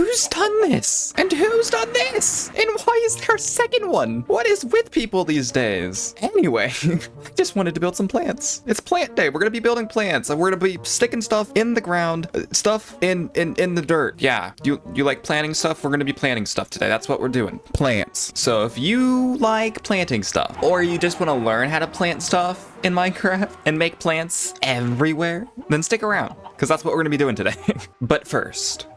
Who's done this? And who's done this? And why is there a second one? What is with people these days? Anyway, I just wanted to build some plants. It's plant day. We're gonna be building plants, and we're gonna be sticking stuff in the ground, stuff in the dirt. Yeah, you like planting stuff? We're gonna be planting stuff today. That's what we're doing. Plants. So if you like planting stuff, or you just want to learn how to plant stuff in Minecraft and make plants everywhere, then stick around, because that's what we're gonna be doing today. But first,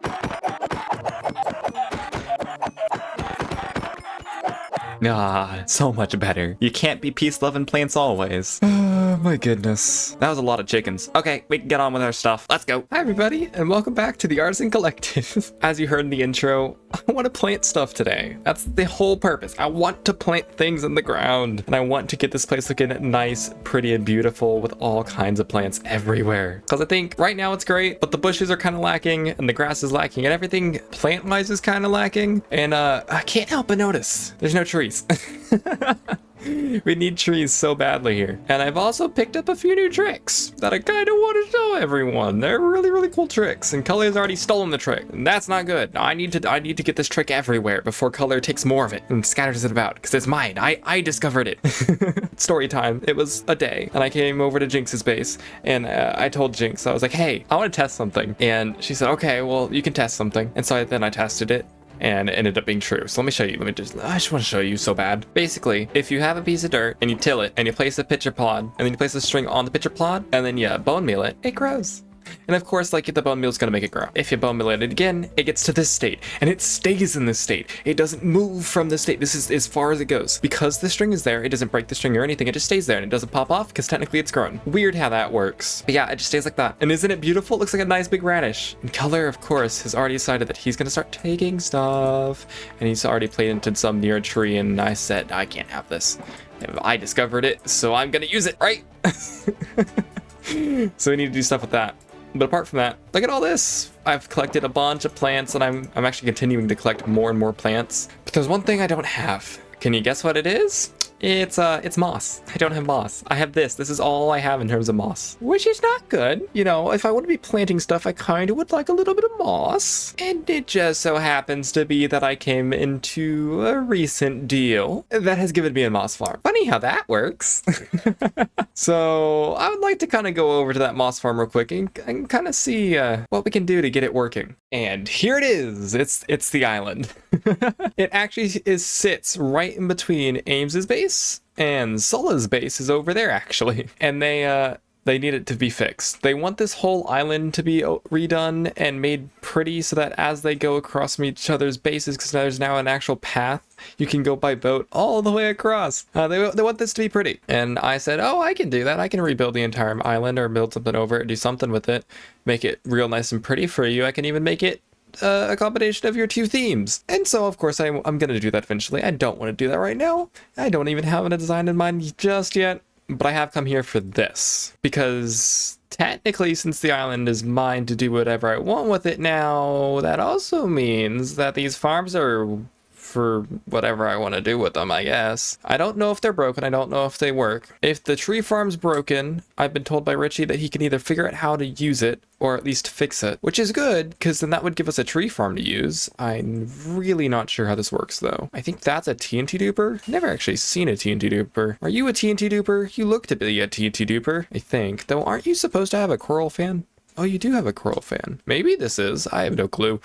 so much better. You can't be peace-loving plants always. Oh my goodness. That was a lot of chickens. Okay, we can get on with our stuff. Let's go. Hi everybody, and welcome back to the Artisan Collective. As you heard in the intro, I want to plant stuff today. That's the whole purpose. I want to plant things in the ground, and I want to get this place looking nice, pretty, and beautiful with all kinds of plants everywhere. Because I think right now it's great, but the bushes are kind of lacking, and the grass is lacking, and everything plant-wise is kind of lacking. And I can't help but notice there's no trees. We need trees so badly here. And I've also picked up a few new tricks that I kind of want to show everyone. They're really, really cool tricks, and Color has already stolen the trick, and that's not good. I need to get this trick everywhere before Color takes more of it and scatters it about, because it's mine. I discovered it. Story time. It was a day, and I came over to Jinx's base, and I told Jinx, I was like, hey, I want to test something. And she said, okay, well, you can test something. And so then I tested it, and it ended up being true. So let me show you. I just want to show you so bad. Basically, if you have a piece of dirt and you till it and you place a pitcher pod and then you place a string on the pitcher pod and then you bone meal it, it grows. And of course, like, the bone meal is going to make it grow. If you bone meal it again, it gets to this state, and it stays in this state. It doesn't move from this state. This is as far as it goes. Because the string is there, it doesn't break the string or anything. It just stays there, and it doesn't pop off, because technically it's grown. Weird how that works. But yeah, it just stays like that. And isn't it beautiful? It looks like a nice big radish. And Color, of course, has already decided that he's going to start taking stuff. And he's already planted some near a tree, and I said, I can't have this. I discovered it, so I'm going to use it, right? So we need to do stuff with that. But apart from that, look at all this. I've collected a bunch of plants, and I'm actually continuing to collect more and more plants. But there's one thing I don't have. Can you guess what it is? It's moss. I don't have moss. I have this. This is all I have in terms of moss, which is not good. You know, if I want to be planting stuff, I kind of would like a little bit of moss. And it just so happens to be that I came into a recent deal that has given me a moss farm. Funny how that works. So I would like to kind of go over to that moss farm real quick and kind of see what we can do to get it working. And here it is. It's the island. It actually sits right in between Ames's base and Sola's base is over there, actually. And they need it to be fixed. They want this whole island to be redone and made pretty so that as they go across from each other's bases, because there's now an actual path you can go by boat all the way across. They want this to be pretty. And I said, oh, I can do that. I can rebuild the entire island or build something over it, do something with it, make it real nice and pretty for you. I can even make it a combination of your two themes. And so, of course, I'm going to do that eventually. I don't want to do that right now. I don't even have a design in mind just yet. But I have come here for this, because technically, since the island is mine to do whatever I want with it now, that also means that these farms are for whatever I want to do with them, I guess. I don't know if they're broken. I don't know if they work. If the tree farm's broken, I've been told by Richie that he can either figure out how to use it or at least fix it, which is good, because then that would give us a tree farm to use. I'm really not sure how this works, though. I think that's a TNT duper. Never actually seen a TNT duper. Are you a TNT duper? You look to be a TNT duper, I think. Though, aren't you supposed to have a coral fan? Oh, you do have a coral fan. Maybe this is. I have no clue.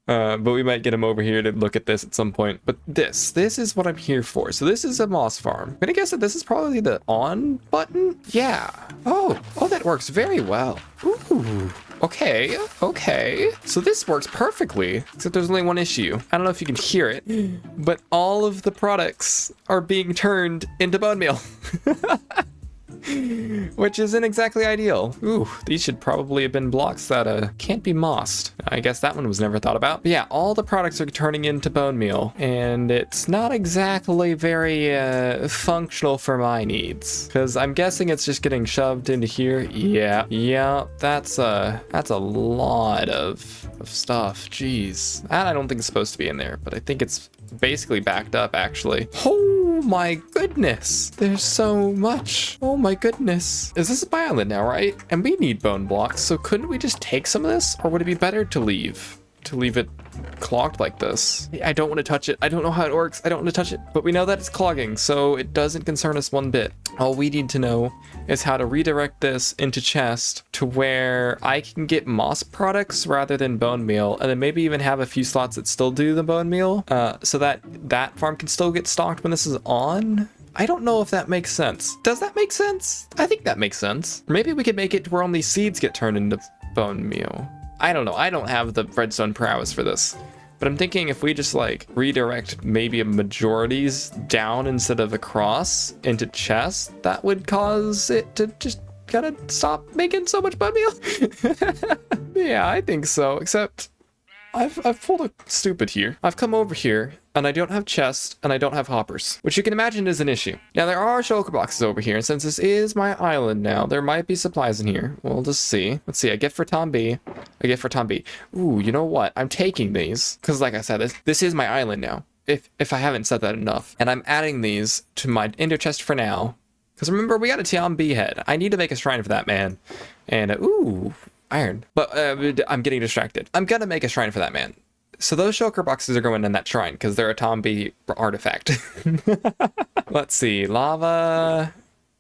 But we might get him over here to look at this at some point. But this is what I'm here for. So this is a moss farm. I'm gonna guess that this is probably the on button. Yeah. Oh, that works very well. Ooh. Okay. So this works perfectly, except there's only one issue. I don't know if you can hear it, but all of the products are being turned into bone meal. Which isn't exactly ideal. Ooh, these should probably have been blocks that can't be mossed. I guess that one was never thought about. But yeah, all the products are turning into bone meal, and it's not exactly very functional for my needs, because I'm guessing it's just getting shoved into here. Yeah, that's a lot of stuff. Jeez, that I don't think is supposed to be in there, but I think it's basically backed up, actually. Oh my goodness, there's so much. Oh my goodness. Is this my island now, right? And we need bone blocks, so couldn't we just take some of this, or would it be better to leave? to leave it clogged like this. I don't want to touch it. I don't know how it works. I don't want to touch it, but we know that it's clogging, so it doesn't concern us one bit. All we need to know is how to redirect this into chest to where I can get moss products rather than bone meal, and then maybe even have a few slots that still do the bone meal, so that that farm can still get stocked when this is on. I don't know if that makes sense. Does that make sense? I think that makes sense. Maybe we could make it to where only seeds get turned into bone meal. I don't know. I don't have the redstone prowess for this. But I'm thinking if we just like redirect maybe a majorities down instead of across into chests, that would cause it to just kind of stop making so much bone meal. Yeah, I think so. Except I've pulled a stupid here. I've come over here and I don't have chests and I don't have hoppers, which you can imagine is an issue. Now there are shulker boxes over here, and since this is my island now, there might be supplies in here. We'll just see. Let's see. A gift for Tom B. A gift for Tom B. Ooh, you know what? I'm taking these because, like I said, this is my island now. If I haven't said that enough, and I'm adding these to my ender chest for now. Because remember, we got a Tom B head. I need to make a shrine for that man. And ooh. Iron. But I'm getting distracted. I'm gonna make a shrine for that man. So those shulker boxes are going in that shrine because they're a Tom B artifact. Let's see. Lava.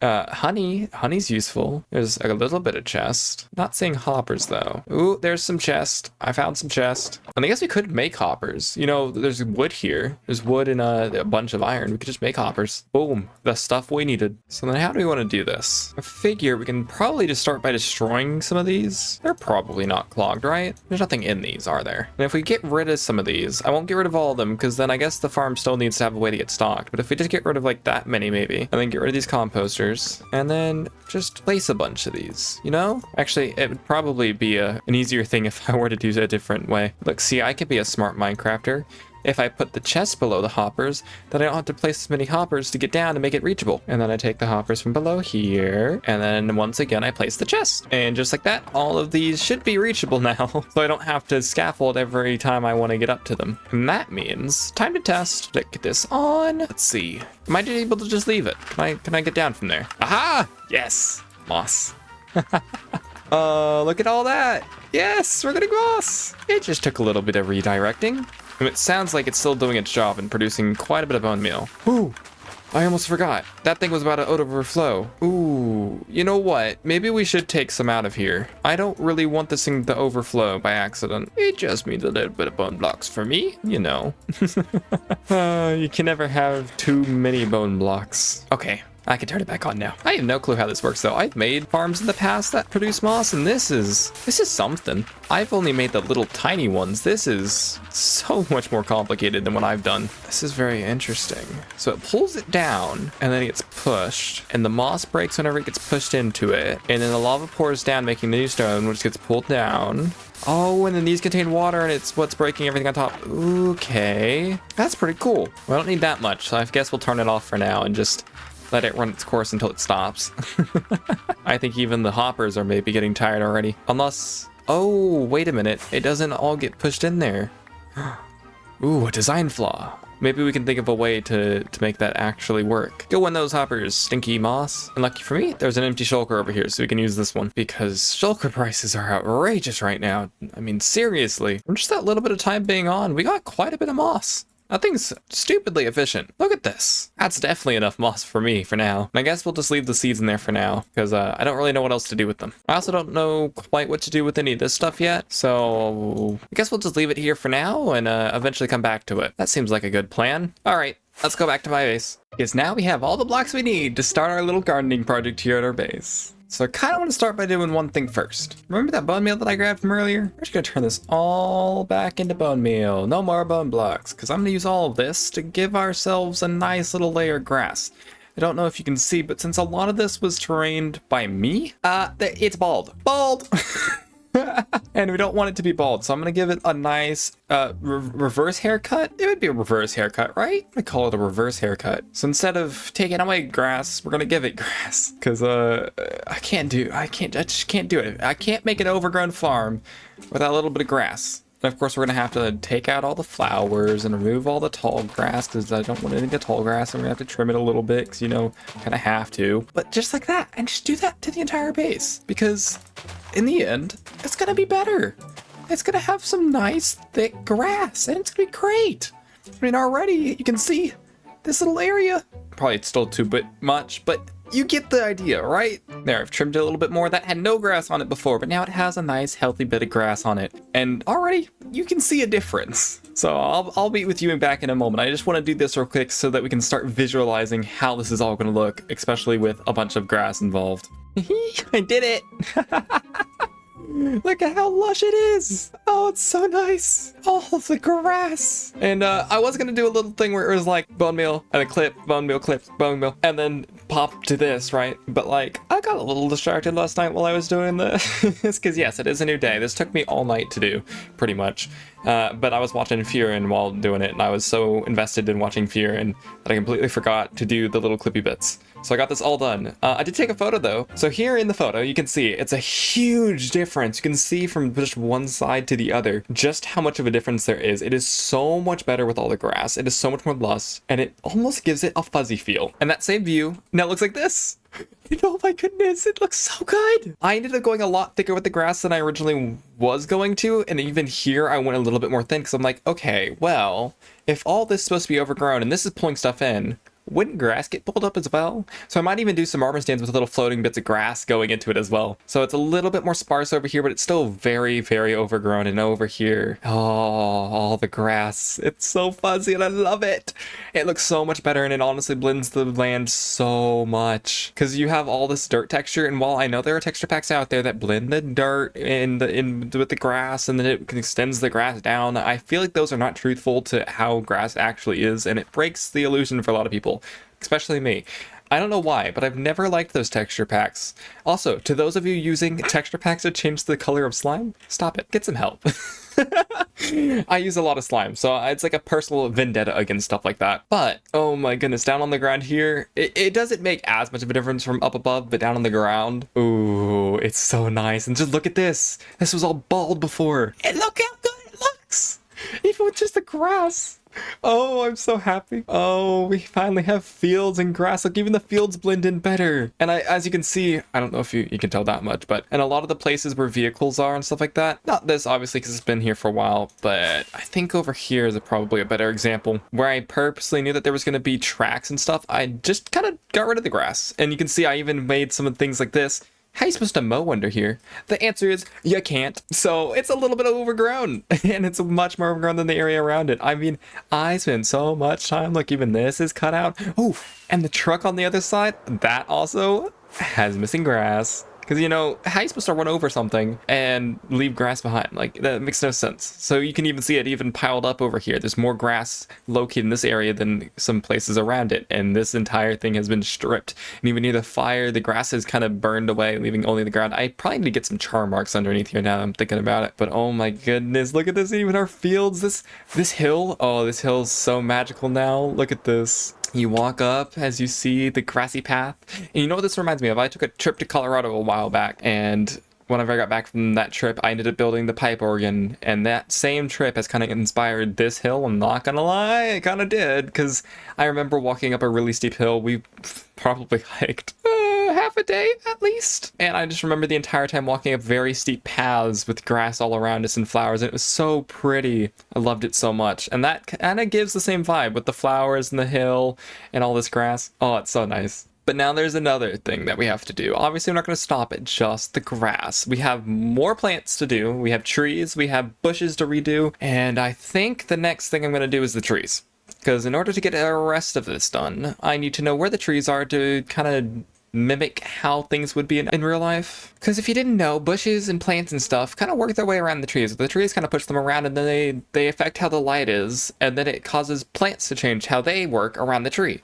Honey. Honey's useful. There's a little bit of chest. Not seeing hoppers though. Ooh, there's some chest. I found some chest. And I guess we could make hoppers. You know, there's wood here. There's wood and a bunch of iron. We could just make hoppers. Boom. The stuff we needed. So then how do we want to do this? I figure we can probably just start by destroying some of these. They're probably not clogged, right? There's nothing in these, are there? And if we get rid of some of these, I won't get rid of all of them because then I guess the farm still needs to have a way to get stocked. But if we just get rid of like that many maybe, and then get rid of these composters, and then just place a bunch of these, you know? Actually, it would probably be an easier thing if I were to do it a different way. Look, see, I could be a smart Minecrafter. If I put the chest below the hoppers, then I don't have to place as many hoppers to get down to make it reachable. And then I take the hoppers from below here, and then once again I place the chest. And just like that, all of these should be reachable now, so I don't have to scaffold every time I want to get up to them. And that means time to test. Click this on. Let's see. Am I able to just leave it? Can I get down from there? Aha! Yes! Moss. Look at all that. Yes, we're getting moss. It just took a little bit of redirecting. And it sounds like it's still doing its job and producing quite a bit of bone meal. Ooh, I almost forgot. That thing was about to overflow. Ooh, you know what? Maybe we should take some out of here. I don't really want this thing to overflow by accident. It just means a little bit of bone blocks for me, you know. You can never have too many bone blocks. Okay. I can turn it back on now. I have no clue how this works though. I've made farms in the past that produce moss, and this is something. I've only made the little tiny ones. This is so much more complicated than what I've done. This is very interesting. So it pulls it down and then it gets pushed, and the moss breaks whenever it gets pushed into it, and then the lava pours down making the new stone, which gets pulled down. Oh, and then these contain water, and it's what's breaking everything on top. Okay, that's pretty cool. Well, I don't need that much, so I guess we'll turn it off for now and just let it run its course until it stops. I think even the hoppers are maybe getting tired already. Unless, oh, wait a minute. It doesn't all get pushed in there. Ooh, a design flaw. Maybe we can think of a way to make that actually work. Go win those hoppers, stinky moss. And lucky for me, there's an empty shulker over here, so we can use this one. Because shulker prices are outrageous right now. I mean, seriously. From just that little bit of time being on, we got quite a bit of moss. That thing's stupidly efficient. Look at this. That's definitely enough moss for me for now. And I guess we'll just leave the seeds in there for now, because I don't really know what else to do with them. I also don't know quite what to do with any of this stuff yet, so I guess we'll just leave it here for now and eventually come back to it. That seems like a good plan. All right, let's go back to my base. Because now we have all the blocks we need to start our little gardening project here at our base. So I kind of want to start by doing one thing first. Remember that bone meal that I grabbed from earlier? We're just going to turn this all back into bone meal. No more bone blocks, because I'm going to use all of this to give ourselves a nice little layer of grass. I don't know if you can see, but since a lot of this was terrained by me, it's bald. Bald! And we don't want it to be bald, so I'm gonna give it a nice reverse haircut. It would be a reverse haircut, right? I call it a reverse haircut. So instead of taking away grass, we're gonna give it grass, because I just can't do it. I can't make an overgrown farm without a little bit of grass. And of course, we're gonna have to take out all the flowers and remove all the tall grass, because I don't want any of the tall grass. I'm gonna have to trim it a little bit, because, you know, kind of have to. But just like that, and just do that to the entire base, because in the end, it's gonna be better. it's gonna have some nice thick grass, and it's gonna be great. I mean, already you can see this little area. Probably it's still too bit much, but you get the idea, right? There, I've trimmed it a little bit more. That had no grass on it before, but now it has a nice healthy bit of grass on it. And already you can see a difference. So I'll be with you back in a moment. I just want to do this real quick so that we can start visualizing how this is all going to look, especially with a bunch of grass involved. I did it! Look at how lush it is. Oh, it's so nice. All of the grass. And I was going to do a little thing where it was like bone meal and a clip, bone meal, clip, bone meal, and then pop to this, right? But like, I got a little distracted last night while I was doing this. Because yes, it is a new day. This took me all night to do, pretty much. But I was watching Fearin' while doing it, and I was so invested in watching Fearin' that I completely forgot to do the little clippy bits. So I got this all done. I did take a photo though. So here in the photo, you can see it's a huge difference. You can see from just one side to the other just how much of a difference there is. It is so much better with all the grass. It is so much more lush, and it almost gives it a fuzzy feel. And that same view now looks like this. Oh my goodness, it looks so good. I ended up going a lot thicker with the grass than I originally was going to, and even here I went a little bit more thin because I'm like, okay, well, if all this is supposed to be overgrown and this is pulling stuff in, wouldn't grass get pulled up as well? So I might even do some arbor stands with little floating bits of grass going into it as well. So it's a little bit more sparse over here, but it's still very, very overgrown. And over here, oh, all the grass. It's so fuzzy and I love it. It looks so much better, and it honestly blends the land so much. Because you have all this dirt texture, and while I know there are texture packs out there that blend the dirt with the grass, and then it extends the grass down, I feel like those are not truthful to how grass actually is, and it breaks the illusion for a lot of people. Especially me. I don't know why, but I've never liked those texture packs. Also, to those of you using texture packs to change the color of slime, stop it. Get some help. I use a lot of slime, so it's like a personal vendetta against stuff like that. But, oh my goodness, down on the ground here, it doesn't make as much of a difference from up above, but down on the ground, ooh, it's so nice. And just look at this. This was all bald before. And look how good it looks! Even with just the grass. Oh, I'm so happy. Oh, we finally have fields and grass. Like, even the fields blend in better. And as you can see, I don't know if you can tell that much, but in a lot of the places where vehicles are and stuff like that, not this obviously because it's been here for a while, but I think over here is probably a better example where I purposely knew that there was going to be tracks and stuff. I just kind of got rid of the grass. And you can see I even made some of things like this. How are you supposed to mow under here? The answer is you can't. So it's a little bit overgrown, and it's much more overgrown than the area around it. I mean, I spend so much time. Look, even this is cut out. Oh, and the truck on the other side, that also has missing grass. Because, you know, how are you supposed to run over something and leave grass behind? Like, that makes no sense. So you can even see it even piled up over here. There's more grass located in this area than some places around it. And this entire thing has been stripped. And even near the fire, the grass is kind of burned away, leaving only the ground. I probably need to get some char marks underneath here now that I'm thinking about it. But oh my goodness, look at this, even our fields. This hill, oh, this hill's so magical now. Look at this. You walk up as you see the grassy path. And you know what this reminds me of? I took a trip to Colorado a while back, and whenever I got back from that trip, I ended up building the pipe organ, and that same trip has kind of inspired this hill. I'm not gonna lie, it kind of did, because I remember walking up a really steep hill. We probably hiked half a day at least, and I just remember the entire time walking up very steep paths with grass all around us and flowers, and it was so pretty. I loved it so much, and that kind of gives the same vibe with the flowers and the hill and all this grass. Oh, it's so nice. But now there's another thing that we have to do. Obviously, we're not going to stop at just the grass. We have more plants to do. We have trees. We have bushes to redo. And I think the next thing I'm going to do is the trees. Because in order to get the rest of this done, I need to know where the trees are to kind of mimic how things would be in real life. Because if you didn't know, bushes and plants and stuff kind of work their way around the trees. The trees kind of push them around, and then they affect how the light is. And then it causes plants to change how they work around the tree.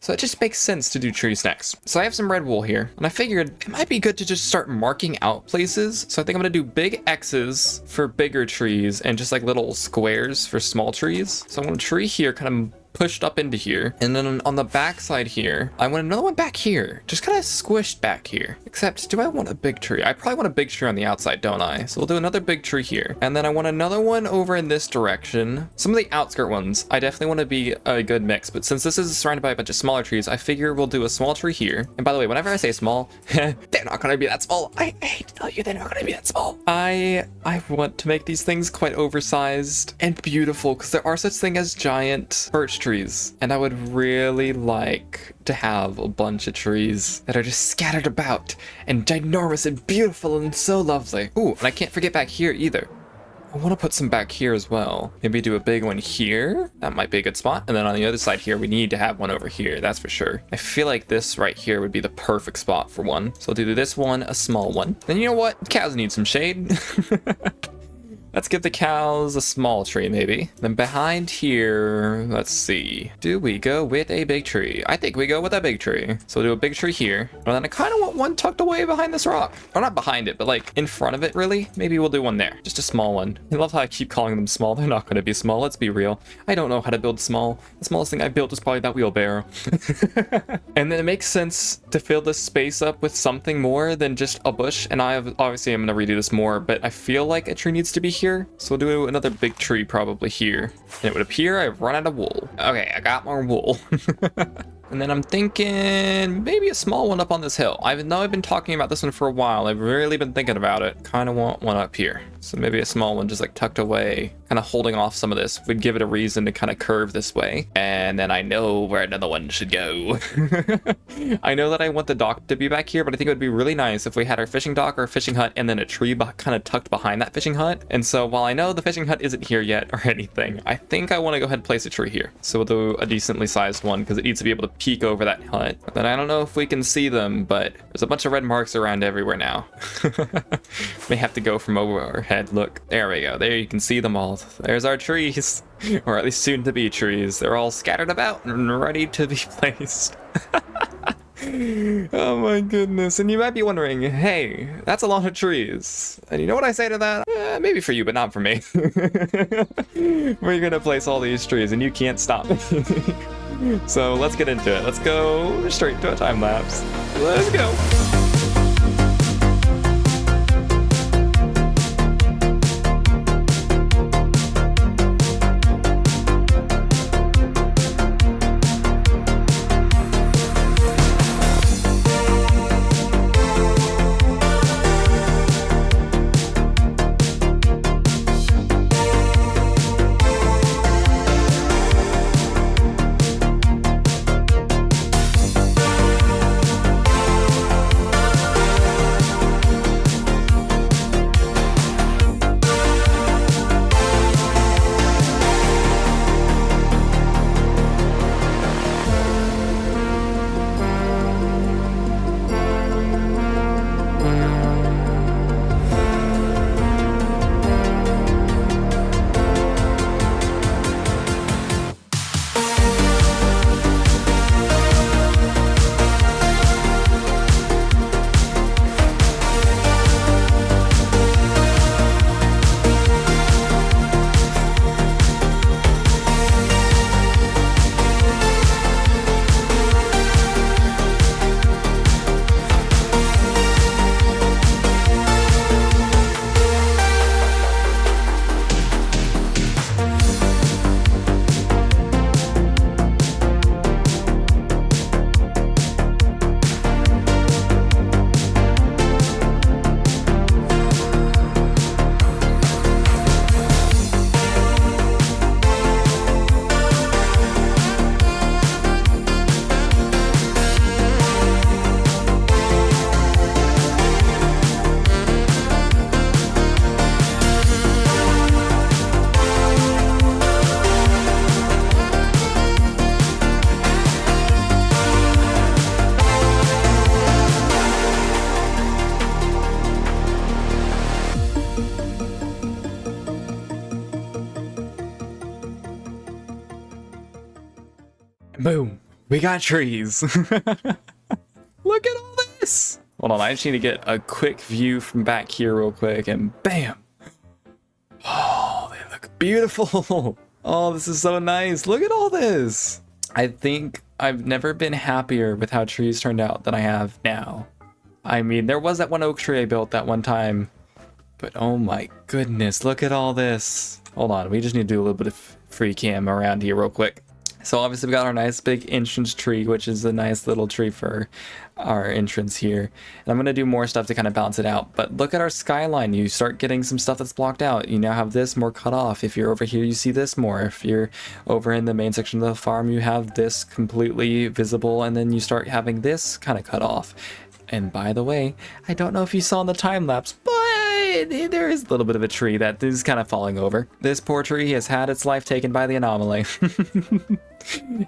So it just makes sense to do trees next. So I have some red wool here, and I figured it might be good to just start marking out places. So I think I'm gonna do big X's for bigger trees and just like little squares for small trees. So I'm gonna tree here, kind of pushed up into here. And then on the back side here, I want another one back here, just kind of squished back here. Except, do I want a big tree? I probably want a big tree on the outside, don't I? So we'll do another big tree here. And then I want another one over in this direction. Some of the outskirt ones, I definitely want to be a good mix, but since this is surrounded by a bunch of smaller trees, I figure we'll do a small tree here. And by the way, whenever I say small, they're not going to be that small. I hate to tell you, they're not going to be that small. I want to make these things quite oversized and beautiful, because there are such things as giant birch trees. And I would really like to have a bunch of trees that are just scattered about and ginormous and beautiful and so lovely. Ooh, and I can't forget back here either. I want to put some back here as well. Maybe do a big one here. That might be a good spot. And then on the other side here, we need to have one over here. That's for sure. I feel like this right here would be the perfect spot for one. So I'll do this one, a small one. Then you know what? Cows need some shade. Let's give the cows a small tree, maybe. Then behind here, let's see. Do we go with a big tree? I think we go with a big tree. So we'll do a big tree here. And then I kind of want one tucked away behind this rock. Or not behind it, but like in front of it, really. Maybe we'll do one there. Just a small one. I love how I keep calling them small. They're not going to be small. Let's be real. I don't know how to build small. The smallest thing I built was probably that wheelbarrow. And then it makes sense to fill this space up with something more than just a bush. And obviously I'm going to redo this more, but I feel like a tree needs to be here. So we'll do another big tree probably here. And it would appear I've run out of wool. Okay, I got more wool. And then I'm thinking maybe a small one up on this hill. I know I've been talking about this one for a while. I've really been thinking about it. Kind of want one up here. So maybe a small one just like tucked away, kind of holding off some of this. Would give it a reason to kind of curve this way. And then I know where another one should go. I know that I want the dock to be back here, but I think it would be really nice if we had our fishing dock or fishing hut and then a tree kind of tucked behind that fishing hut. And so while I know the fishing hut isn't here yet or anything, I think I want to go ahead and place a tree here. So we'll do a decently sized one because it needs to be able to peek over that hut. Then I don't know if we can see them, but there's a bunch of red marks around everywhere now. May have to go from overhead. Look, there we go. There you can see them all. There's our trees, or at least soon to be trees. They're all scattered about and ready to be placed. Oh my goodness. And you might be wondering, hey, that's a lot of trees. And you know what I say to that? Maybe for you, but not for me. We're gonna place all these trees and you can't stop me. So let's get into it. Let's go straight to a time lapse. Let's go. Boom. We got trees. Look at all this. Hold on, I just need to get a quick view from back here real quick and bam. Oh, they look beautiful. Oh, this is so nice. Look at all this. I think I've never been happier with how trees turned out than I have now. I mean, there was that one oak tree I built that one time, but oh my goodness, look at all this. Hold on, we just need to do a little bit of free cam around here real quick. So obviously we got our nice big entrance tree, which is a nice little tree for our entrance here. And I'm going to do more stuff to kind of balance it out. But look at our skyline. You start getting some stuff that's blocked out. You now have this more cut off. If you're over here, you see this more. If you're over in the main section of the farm, you have this completely visible. And then you start having this kind of cut off. And by the way, I don't know if you saw in the time lapse, but there is a little bit of a tree that is kind of falling over. This poor tree has had its life taken by the anomaly.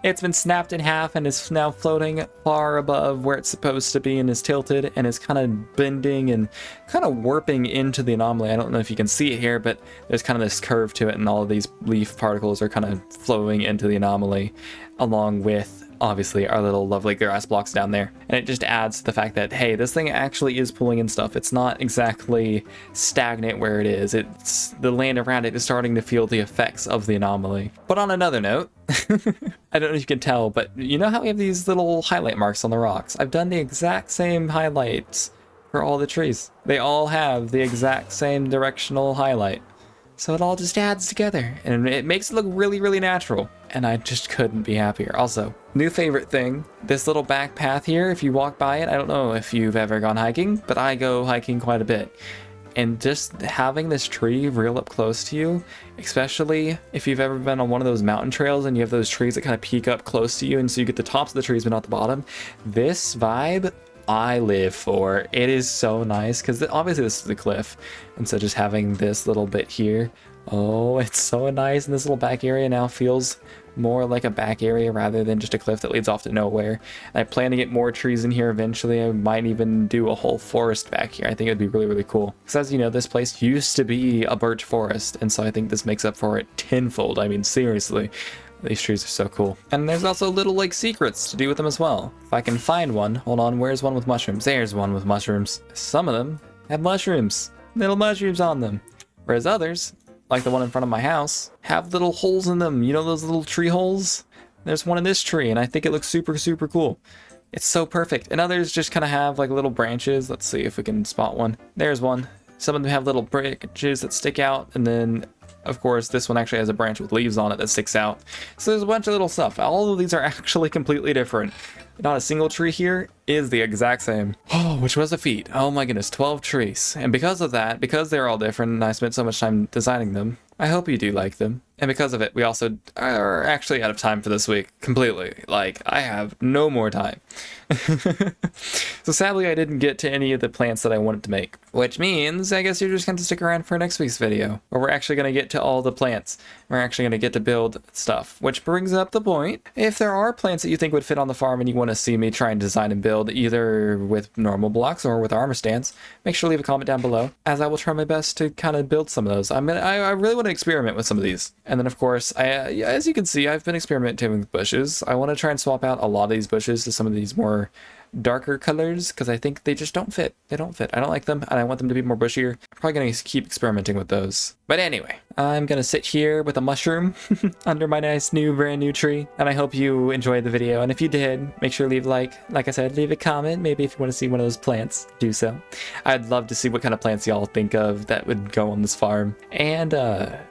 It's been snapped in half and is now floating far above where it's supposed to be and is tilted and is kind of bending and kind of warping into the anomaly. I don't know if you can see it here, but there's kind of this curve to it, and all of these leaf particles are kind of flowing into the anomaly along with obviously our little lovely grass blocks down there. And it just adds to the fact that, hey, this thing actually is pulling in stuff. It's not exactly stagnant where it is. It's the land around it is starting to feel the effects of the anomaly. But on another note, I don't know if you can tell, but you know how we have these little highlight marks on the rocks? I've done the exact same highlights for all the trees. They all have the exact same directional highlight. So it all just adds together and it makes it look really, really natural. And I just couldn't be happier. Also, new favorite thing, this little back path here, if you walk by it, I don't know if you've ever gone hiking, but I go hiking quite a bit. And just having this tree real up close to you, especially if you've ever been on one of those mountain trails and you have those trees that kind of peek up close to you and so you get the tops of the trees but not the bottom, this vibe I live for. It is so nice because obviously this is a cliff, and so just having this little bit here, oh, it's so nice. And this little back area now feels more like a back area rather than just a cliff that leads off to nowhere. And I plan to get more trees in here eventually. I might even do a whole forest back here. I think it'd be really, really cool because, as you know, this place used to be a birch forest, and so I think this makes up for it tenfold. I mean, seriously. These trees are so cool. And there's also little like secrets to do with them as well. If I can find one, hold on, where's one with mushrooms? There's one with mushrooms. Some of them have mushrooms, little mushrooms on them. Whereas others, like the one in front of my house, have little holes in them. You know those little tree holes? There's one in this tree and I think it looks super, super cool. It's so perfect. And others just kind of have like little branches. Let's see if we can spot one. There's one. Some of them have little branches that stick out, and then of course, this one actually has a branch with leaves on it that sticks out. So there's a bunch of little stuff. All of these are actually completely different. Not a single tree here is the exact same. Oh, which was a feat. Oh my goodness, 12 trees. And because of that, because they're all different and I spent so much time designing them, I hope you do like them. And because of it, we also are actually out of time for this week. Completely. Like, I have no more time. So sadly, I didn't get to any of the plants that I wanted to make. Which means, I guess you're just going to stick around for next week's video. Where we're actually going to get to all the plants. We're actually going to get to build stuff. Which brings up the point. If there are plants that you think would fit on the farm and you want to see me try and design and build, either with normal blocks or with armor stands, make sure to leave a comment down below. As I will try my best to kind of build some of those. I really want to experiment with some of these. And then, of course, as you can see, I've been experimenting with bushes. I want to try and swap out a lot of these bushes to some of these more darker colors because I think they just don't fit. They don't fit. I don't like them, and I want them to be more bushier. I'm probably going to keep experimenting with those. But anyway, I'm going to sit here with a mushroom under my nice new brand new tree, and I hope you enjoyed the video. And if you did, make sure to leave like I said, leave a comment. Maybe if you want to see one of those plants, do so. I'd love to see what kind of plants y'all think of that would go on this farm. And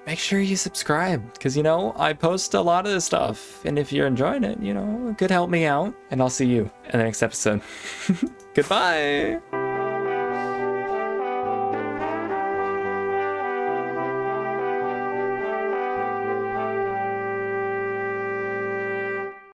make sure you subscribe because, you know, I post a lot of this stuff, and if you're enjoying it, you know, it could help me out. And I'll see you in the next episode. Goodbye.